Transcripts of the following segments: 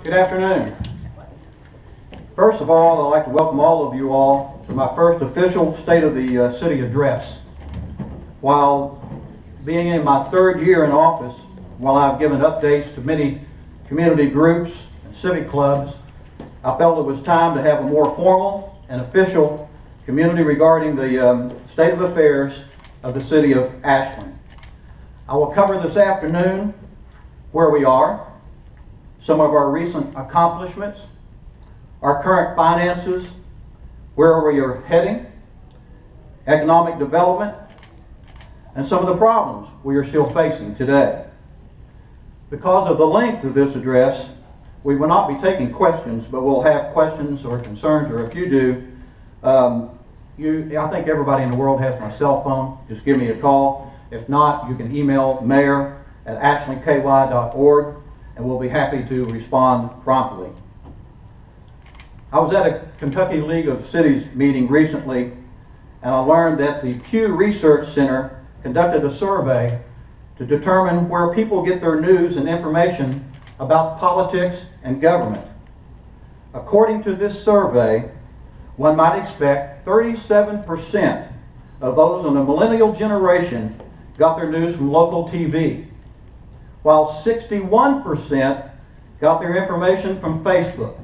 Good afternoon. First of all, I'd like to welcome all of you all to my first official State of the City address. While being in my third year in office, while I've given updates to many community groups and civic clubs, I felt it was time to have a more formal and official community regarding the state of affairs of the city of Ashland. I will cover this afternoon where we are, some of our recent accomplishments, our current finances, where we are heading, economic development, and some of the problems we are still facing today. Because of the length of this address, we will not be taking questions, but we'll have questions or concerns, or if you do, I think everybody in the world has my cell phone. Just give me a call. If not, you can email mayor@ashlandky.org, and we'll be happy to respond promptly. I was at a Kentucky League of Cities meeting recently, and I learned that the Pew Research Center conducted a survey to determine where people get their news and information about politics and government. According to this survey, one might expect 37% of those in the millennial generation got their news from local TV, while 61% got their information from Facebook.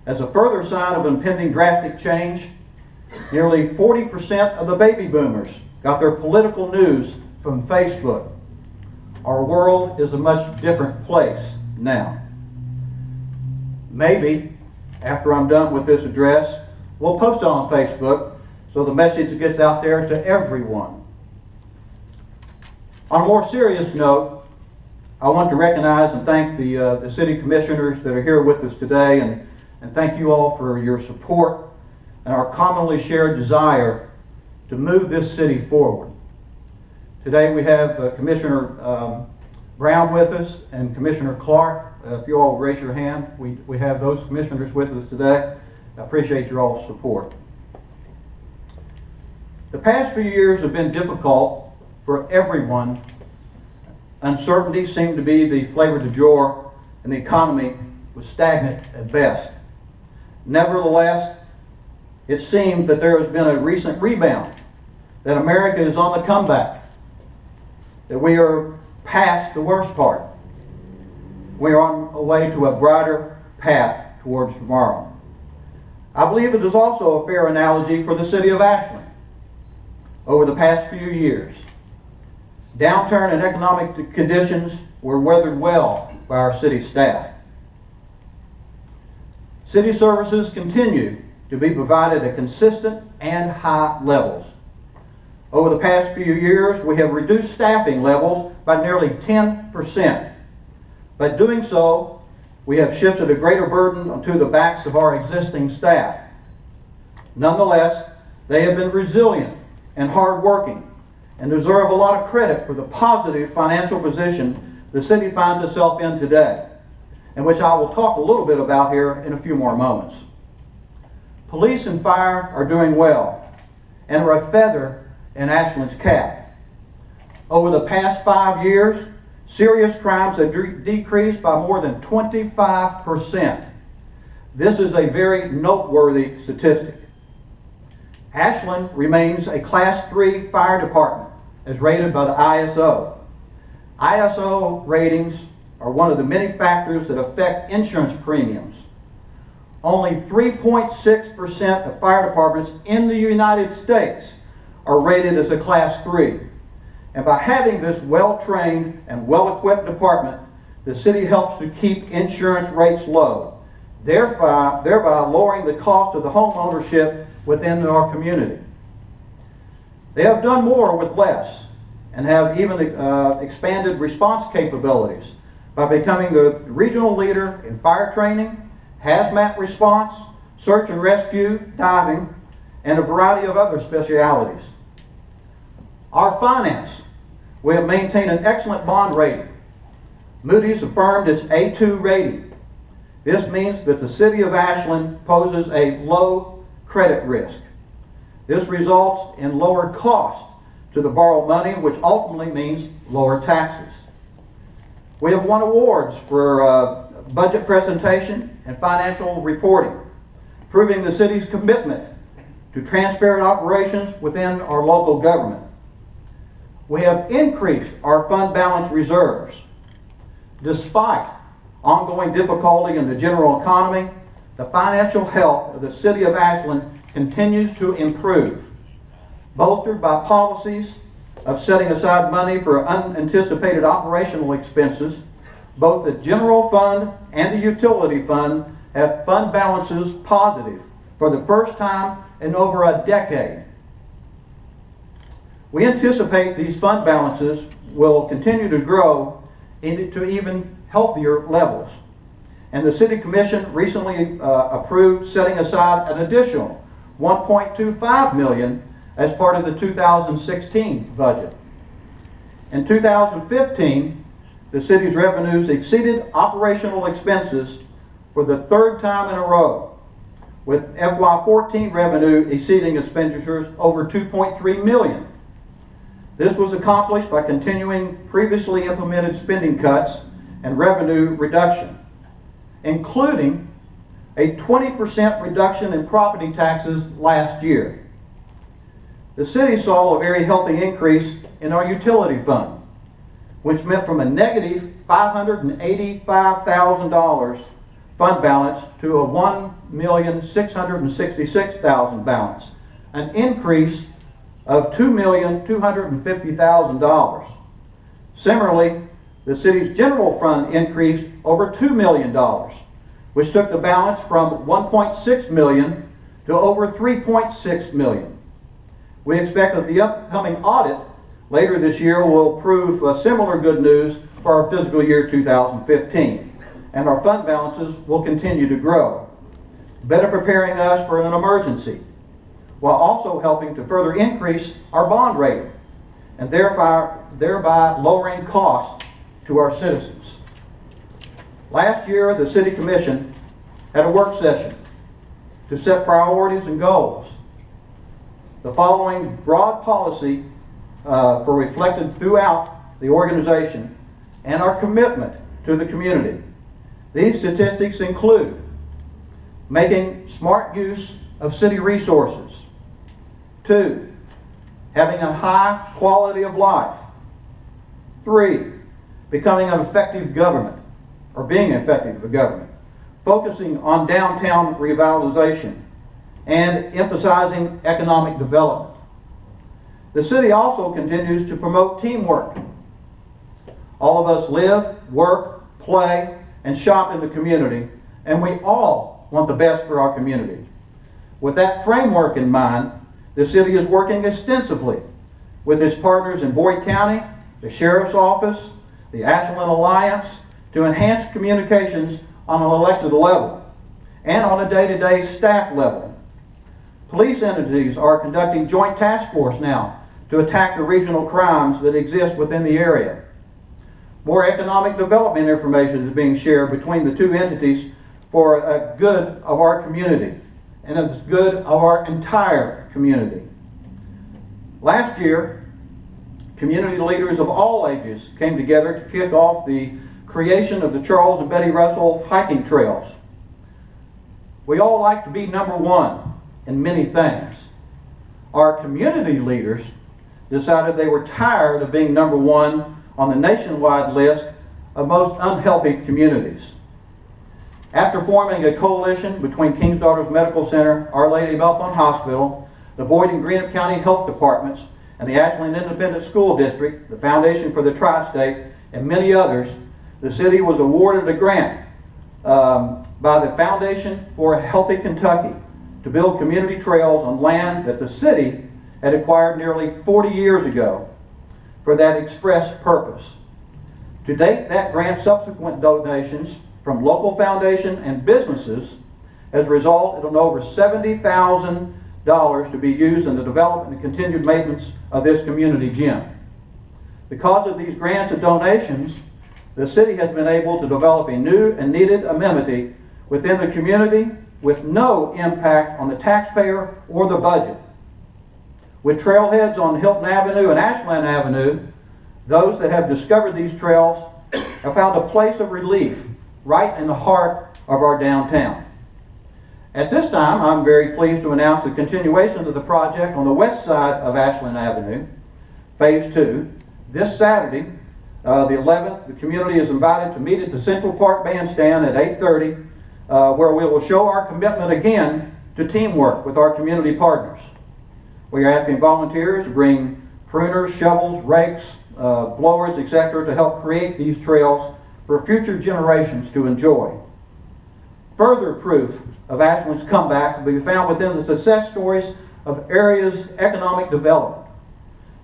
As a further sign of impending drastic change, nearly 40% of the baby boomers got their political news from Facebook. Our world is a much different place now. Maybe, after I'm done with this address, we'll post it on Facebook so the message gets out there to everyone. On a more serious note, I want to recognize and thank the city commissioners that are here with us today, and thank you all for your support and our commonly shared desire to move this city forward. Today we have Commissioner Brown with us and Commissioner Clark. If you all raise your hand, we have those commissioners with us today. I appreciate your all's support. The past few years have been difficult for everyone. Uncertainty seemed to be the flavor du jour, and the economy was stagnant at best. Nevertheless, it seemed that there has been a recent rebound, that America is on the comeback, that we are past the worst part. We are on a way to a brighter path towards tomorrow. I believe it is also a fair analogy for the city of Ashland. Over the past few years, downturn in economic conditions were weathered well by our city staff. City services continue to be provided at consistent and high levels. Over the past few years, we have reduced staffing levels by nearly 10%. By doing so, we have shifted a greater burden onto the backs of our existing staff. Nonetheless, they have been resilient and hardworking, and deserve a lot of credit for the positive financial position the city finds itself in today, and which I will talk a little bit about here in a few more moments. Police and fire are doing well and are a feather in Ashland's cap. Over the past 5 years, serious crimes have decreased by more than 25%. This is a very noteworthy statistic. Ashland remains a Class 3 fire department as rated by the ISO. ISO ratings are one of the many factors that affect insurance premiums. Only 3.6% of fire departments in the United States are rated as a Class 3. And by having this well-trained and well-equipped department, the city helps to keep insurance rates low, thereby lowering the cost of the home ownership within our community. They have done more with less and have even expanded response capabilities by becoming the regional leader in fire training, hazmat response, search and rescue, diving, and a variety of other specialities. Our finance, we have maintained an excellent bond rating. Moody's affirmed its A2 rating. This means that the city of Ashland poses a low credit risk. This results in lower cost to the borrowed money, which ultimately means lower taxes. We have won awards for budget presentation and financial reporting, proving the city's commitment to transparent operations within our local government. We have increased our fund balance reserves. Despite ongoing difficulty in the general economy, the financial health of the city of Ashland continues to improve, bolstered by policies of setting aside money for unanticipated operational expenses. Both the general fund and the utility fund have fund balances positive for the first time in over a decade. We anticipate these fund balances will continue to grow to even healthier levels. And the City Commission recently approved setting aside an additional $1.25 million as part of the 2016 budget. In 2015, the city's revenues exceeded operational expenses for the third time in a row, with FY14 revenue exceeding expenditures over $2.3 million. This was accomplished by continuing previously implemented spending cuts and revenue reduction, including a 20% reduction in property taxes last year. The city saw a very healthy increase in our utility fund, which meant from a negative $585,000 fund balance to a $1,666,000 balance, an increase of $2,250,000. Similarly, the city's general fund increased over $2 million, which took the balance from $1.6 million to over $3.6 million. We expect that the upcoming audit later this year will prove similar good news for our fiscal year 2015, and our fund balances will continue to grow, better preparing us for an emergency, while also helping to further increase our bond rating, and thereby lowering costs to our citizens. Last year, the City Commission had a work session to set priorities and goals. The following broad policy were reflected throughout the organization and our commitment to the community. These statistics include making smart use of city resources. 2, having a high quality of life. 3, becoming an effective government, or being effective a government, focusing on downtown revitalization and emphasizing economic development. The city also continues to promote teamwork. All of us live, work, play, and shop in the community, and we all want the best for our community. With that framework in mind, the city is working extensively with its partners in Boyd County, the Sheriff's Office, the Ashland Alliance, to enhance communications on an elected level and on a day-to-day staff level. Police entities are conducting joint task force now to attack the regional crimes that exist within the area. More economic development information is being shared between the two entities for a good of our community and it's good of our entire community. Last year, community leaders of all ages came together to kick off the creation of the Charles and Betty Russell hiking trails. We all like to be number one in many things. Our community leaders decided they were tired of being number one on the nationwide list of most unhealthy communities. After forming a coalition between King's Daughters Medical Center, Our Lady of Elkhorn Hospital, the Boyd and Greenup County Health Departments, and the Ashland Independent School District, the Foundation for the Tri-State, and many others, the city was awarded a grant by the Foundation for a Healthy Kentucky to build community trails on land that the city had acquired nearly 40 years ago for that express purpose. To date, that grant subsequent donations from local foundation and businesses has resulted in over $70,000 to be used in the development and continued maintenance of this community gym. Because of these grants and donations, the city has been able to develop a new and needed amenity within the community with no impact on the taxpayer or the budget. With trailheads on Hilton Avenue and Ashland Avenue, those that have discovered these trails have found a place of relief, right in the heart of our downtown. At this time, I'm very pleased to announce the continuation of the project on the west side of Ashland Avenue, Phase 2. This Saturday, the 11th, the community is invited to meet at the Central Park Bandstand at 8:30, where we will show our commitment again to teamwork with our community partners. We are asking volunteers to bring pruners, shovels, rakes, blowers, etc. to help create these trails for future generations to enjoy. Further proof of Ashland's comeback will be found within the success stories of area's economic development.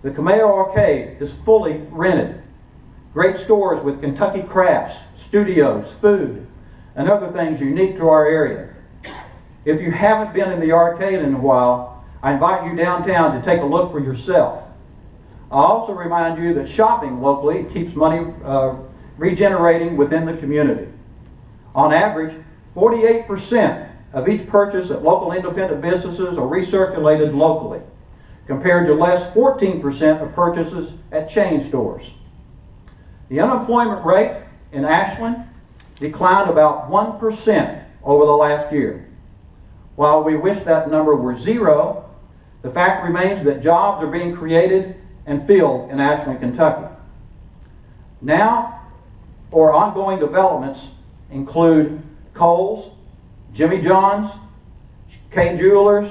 The Cameo Arcade is fully rented. Great stores with Kentucky crafts, studios, food, and other things unique to our area. If you haven't been in the arcade in a while, I invite you downtown to take a look for yourself. I also remind you that shopping locally keeps money regenerating within the community. On average, 48% of each purchase at local independent businesses are recirculated locally, compared to less 14% of purchases at chain stores. The unemployment rate in Ashland declined about 1% over the last year. While we wish that number were zero, the fact remains that jobs are being created and filled in Ashland, Kentucky. Now, or ongoing developments include Kohl's, Jimmy John's, K Jewelers,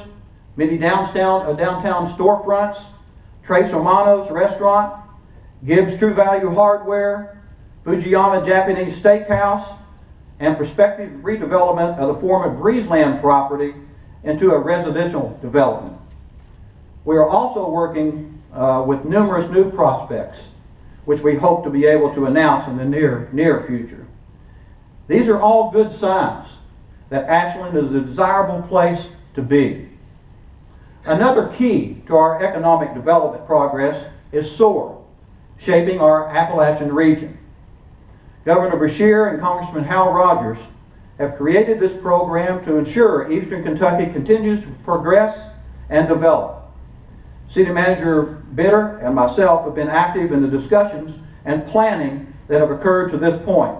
many downtown storefronts, Tres Hermanos Restaurant, Gibbs True Value Hardware, Fujiyama Japanese Steakhouse, and prospective redevelopment of the former Breezeland property into a residential development. We are also working with numerous new prospects, which we hope to be able to announce in the near future. These are all good signs that Ashland is a desirable place to be. Another key to our economic development progress is SOAR, shaping our Appalachian region. Governor Beshear and Congressman Hal Rogers have created this program to ensure Eastern Kentucky continues to progress and develop. City Manager Bitter and myself have been active in the discussions and planning that have occurred to this point,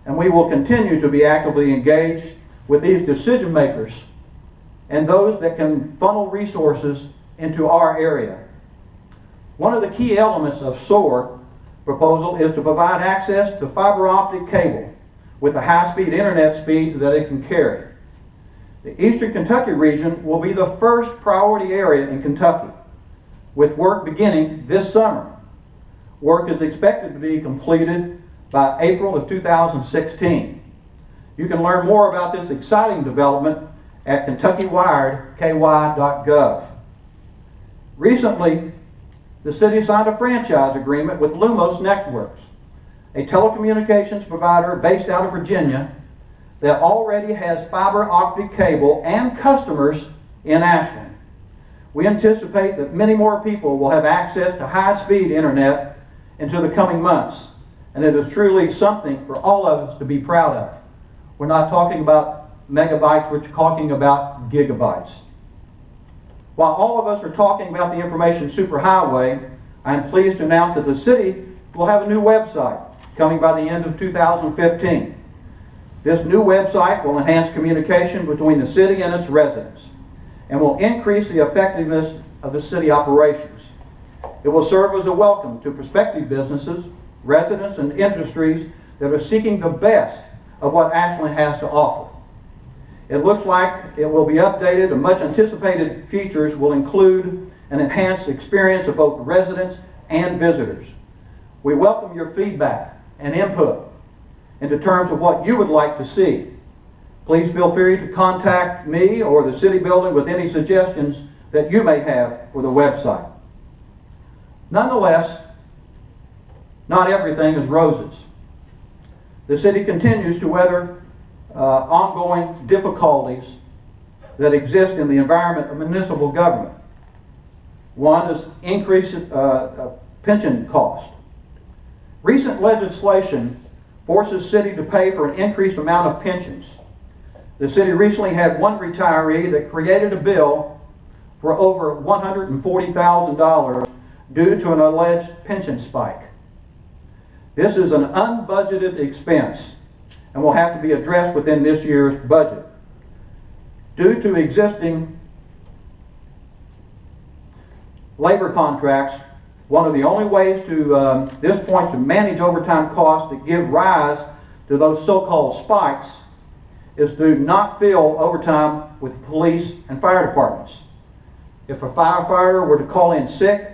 and we will continue to be actively engaged with these decision makers and those that can funnel resources into our area. One of the key elements of SOAR proposal is to provide access to fiber optic cable with the high-speed internet speeds that it can carry. The Eastern Kentucky region will be the first priority area in Kentucky, with work beginning this summer. Work is expected to be completed by April of 2016. You can learn more about this exciting development at KentuckyWired.ky.gov. Recently, the city signed a franchise agreement with Lumos Networks, a telecommunications provider based out of Virginia that already has fiber optic cable and customers in Ashland. We anticipate that many more people will have access to high-speed internet into the coming months, and it is truly something for all of us to be proud of. We're not talking about megabytes, we're talking about gigabytes. While all of us are talking about the information superhighway, I am pleased to announce that the city will have a new website coming by the end of 2015. This new website will enhance communication between the city and its residents and will increase the effectiveness of the city operations. It will serve as a welcome to prospective businesses, residents, and industries that are seeking the best of what Ashland has to offer. It looks like it will be updated, and much anticipated features will include an enhanced experience of both residents and visitors. We welcome your feedback and input into terms of what you would like to see. Please feel free to contact me or the city building with any suggestions that you may have for the website. Nonetheless, not everything is roses. The city continues to weather ongoing difficulties that exist in the environment of municipal government. One is increased pension cost. Recent legislation forces city to pay for an increased amount of pensions. The city recently had one retiree that created a bill for over $140,000 due to an alleged pension spike. This is an unbudgeted expense, and will have to be addressed within this year's budget. Due to existing labor contracts, one of the only ways to this point to manage overtime costs that give rise to those so-called spikes is to not fill overtime with police and fire departments. If a firefighter were to call in sick,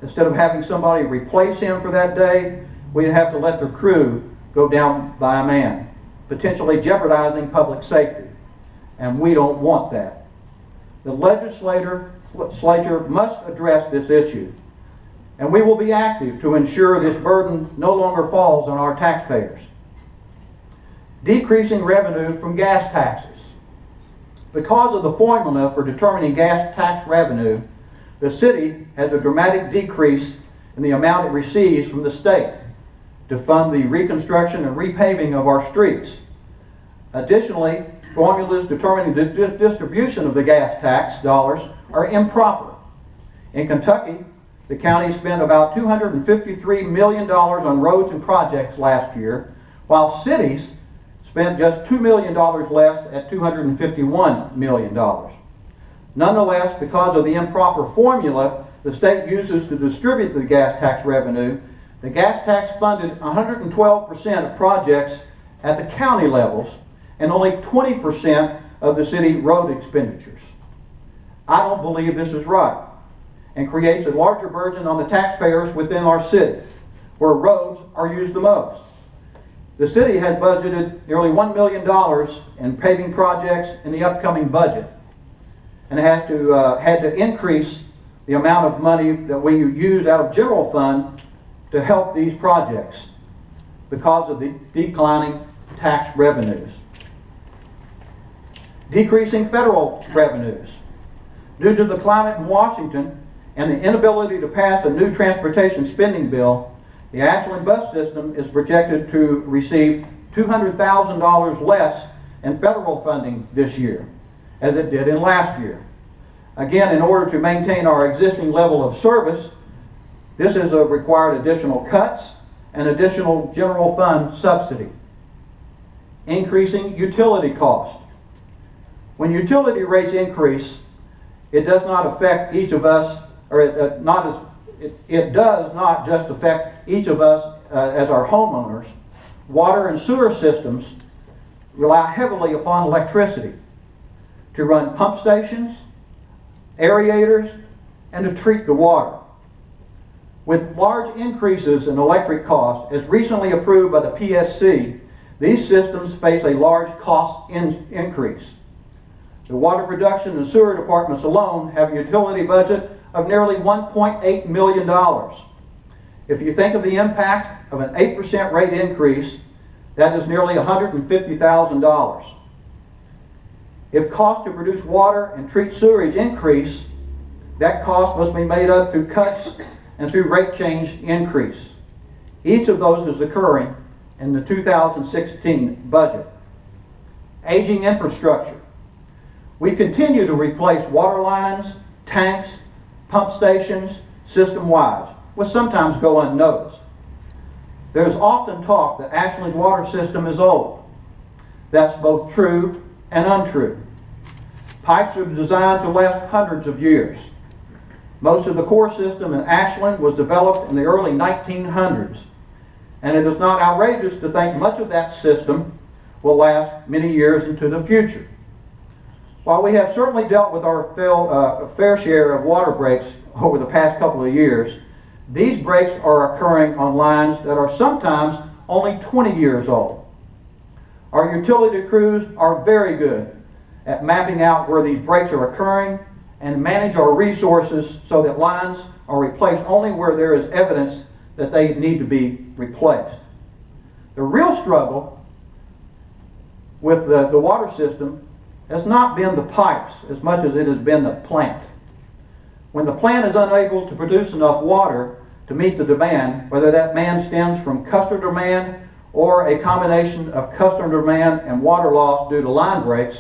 instead of having somebody replace him for that day, we'd have to let their crew go down by a man, potentially jeopardizing public safety. And we don't want that. The legislature must address this issue, and we will be active to ensure this burden no longer falls on our taxpayers. Decreasing revenue from gas taxes. Because of the formula for determining gas tax revenue, the city has a dramatic decrease in the amount it receives from the state to fund the reconstruction and repaving of our streets. Additionally, formulas determining the distribution of the gas tax dollars are improper. In Kentucky, the county spent about $253 million on roads and projects last year, while cities spent just $2 million less at $251 million. Nonetheless, because of the improper formula the state uses to distribute the gas tax revenue, the gas tax funded 112% of projects at the county levels and only 20% of the city road expenditures. I don't believe this is right, and creates a larger burden on the taxpayers within our city, where roads are used the most. The city has budgeted nearly $1 million in paving projects in the upcoming budget, and had to increase the amount of money that we use out of general fund to help these projects because of the declining tax revenues. Decreasing federal revenues. Due to the climate in Washington and the inability to pass a new transportation spending bill, the Ashland bus system is projected to receive $200,000 less in federal funding this year, as it did in last year. Again, in order to maintain our existing level of service, this has required additional cuts and additional general fund subsidy. Increasing utility costs. When utility rates increase, it does not affect each of us, or it does not just affect each of us as our homeowners. Water and sewer systems rely heavily upon electricity to run pump stations, aerators, and to treat the water. With large increases in electric costs, as recently approved by the PSC, these systems face a large cost increase. The water production and sewer departments alone have a utility budget of nearly $1.8 million. If you think of the impact of an 8% rate increase, that is nearly $150,000. If costs to produce water and treat sewage increase, that cost must be made up through cuts and through rate change increase. Each of those is occurring in the 2016 budget. Aging infrastructure. We continue to replace water lines, tanks, pump stations, system-wide, which sometimes go unnoticed. There's often talk that Ashland's water system is old. That's both true and untrue. Pipes are designed to last hundreds of years. Most of the core system in Ashland was developed in the early 1900s, and it is not outrageous to think much of that system will last many years into the future. While we have certainly dealt with our fair share of water breaks over the past couple of years, these breaks are occurring on lines that are sometimes only 20 years old. Our utility crews are very good at mapping out where these breaks are occurring and manage our resources so that lines are replaced only where there is evidence that they need to be replaced. The real struggle with the water system has not been the pipes as much as it has been the plant. When the plant is unable to produce enough water to meet the demand, whether that demand stems from customer demand or a combination of customer demand and water loss due to line breaks,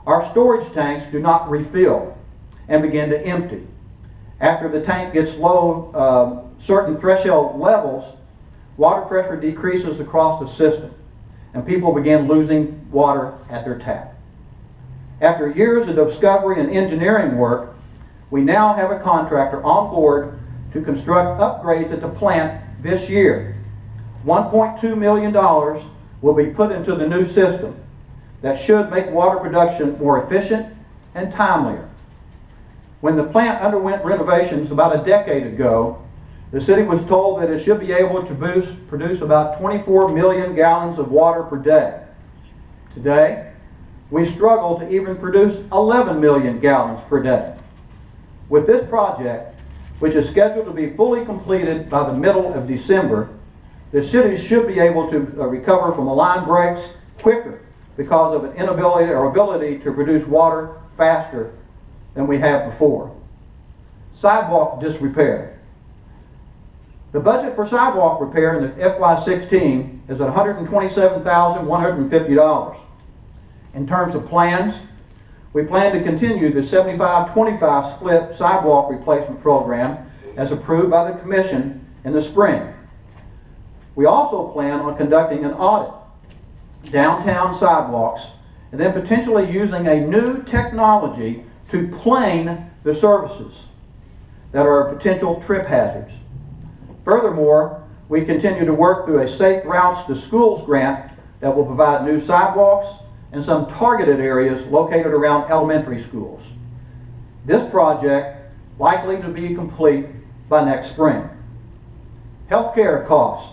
our storage tanks do not refill and begin to empty. After the tank gets low certain threshold levels, water pressure decreases across the system, and people began losing water at their tap. After years of discovery and engineering work, we now have a contractor on board to construct upgrades at the plant this year. $1.2 million will be put into the new system that should make water production more efficient and timelier. When the plant underwent renovations about a decade ago, the city was told that it should be able to produce about 24 million gallons of water per day. Today, we struggle to even produce 11 million gallons per day. With this project, which is scheduled to be fully completed by the middle of December, the city should be able to recover from the line breaks quicker because of an inability or ability to produce water faster than we have before. Sidewalk disrepair. The budget for sidewalk repair in the FY16 is at $127,150. In terms of plans, we plan to continue the 75-25 split sidewalk replacement program as approved by the Commission in the spring. We also plan on conducting an audit downtown sidewalks and then potentially using a new technology to plane the surfaces that are potential trip hazards. Furthermore, we continue to work through a Safe Routes to Schools grant that will provide new sidewalks in some targeted areas located around elementary schools. This project likely to be complete by next spring. Healthcare costs.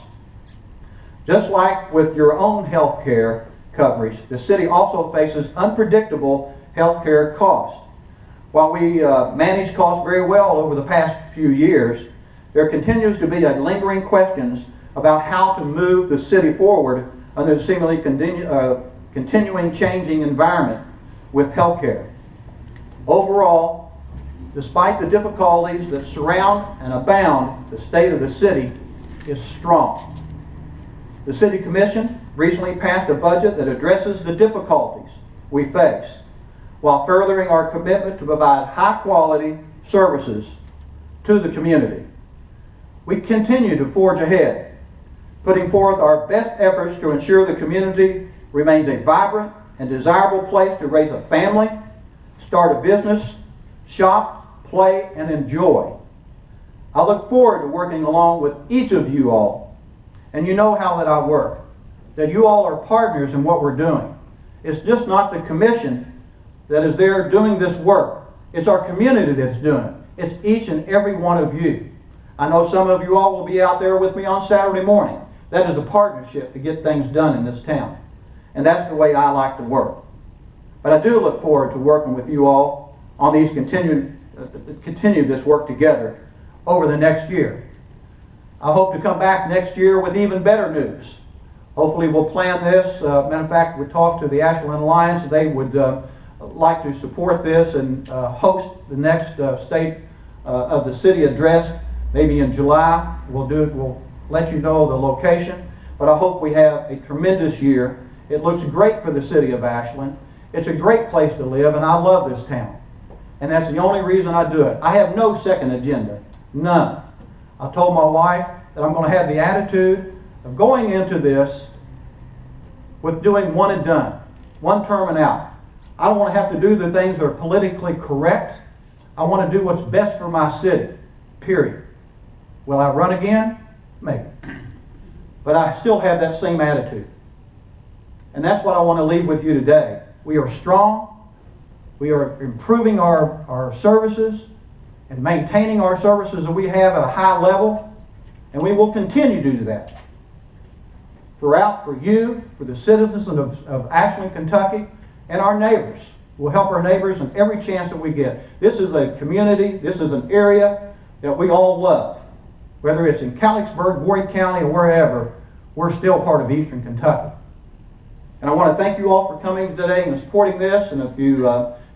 Just like with your own healthcare coverage, the city also faces unpredictable healthcare costs. While we managed costs very well over the past few years, there continues to be lingering questions about how to move the city forward under the seemingly continuing changing environment with healthcare. Overall, despite the difficulties that surround and abound, the state of the city is strong. The City Commission recently passed a budget that addresses the difficulties we face while furthering our commitment to provide high-quality services to the community. We continue to forge ahead, putting forth our best efforts to ensure the community remains a vibrant and desirable place to raise a family, start a business, shop, play, and enjoy. I look forward to working along with each of you all. And you know how that I work, that you all are partners in what we're doing. It's just not the commission that is there doing this work. It's our community that's doing it. It's each and every one of you. I know some of you all will be out there with me on Saturday morning. That is a partnership to get things done in this town. And that's the way I like to work. But I do look forward to working with you all on these continue this work together over the next year. I hope to come back next year with even better news. Hopefully we'll plan this. Matter of fact, we talked to the Ashland Alliance. They would like to support this and host the next State of the City address, maybe in July. We'll let you know the location. But I hope we have a tremendous year. It looks great for the city of Ashland. It's a great place to live, and I love this town. And that's the only reason I do it. I have no second agenda. None. I told my wife that I'm going to have the attitude of going into this with doing one and done, one term and out. I don't want to have to do the things that are politically correct. I want to do what's best for my city, period. Will I run again? Maybe. But I still have that same attitude. And that's what I want to leave with you today. We are strong. We are improving our services and maintaining our services that we have at a high level. And we will continue to do that. For you, for the citizens of Ashland, Kentucky, and our neighbors. We'll help our neighbors in every chance that we get. This is a community, this is an area that we all love. Whether it's in Calixburg, Warren County, or wherever, we're still part of Eastern Kentucky. And I want to thank you all for coming today and supporting this. And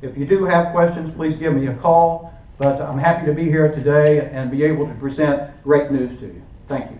if you do have questions, please give me a call. But I'm happy to be here today and be able to present great news to you. Thank you.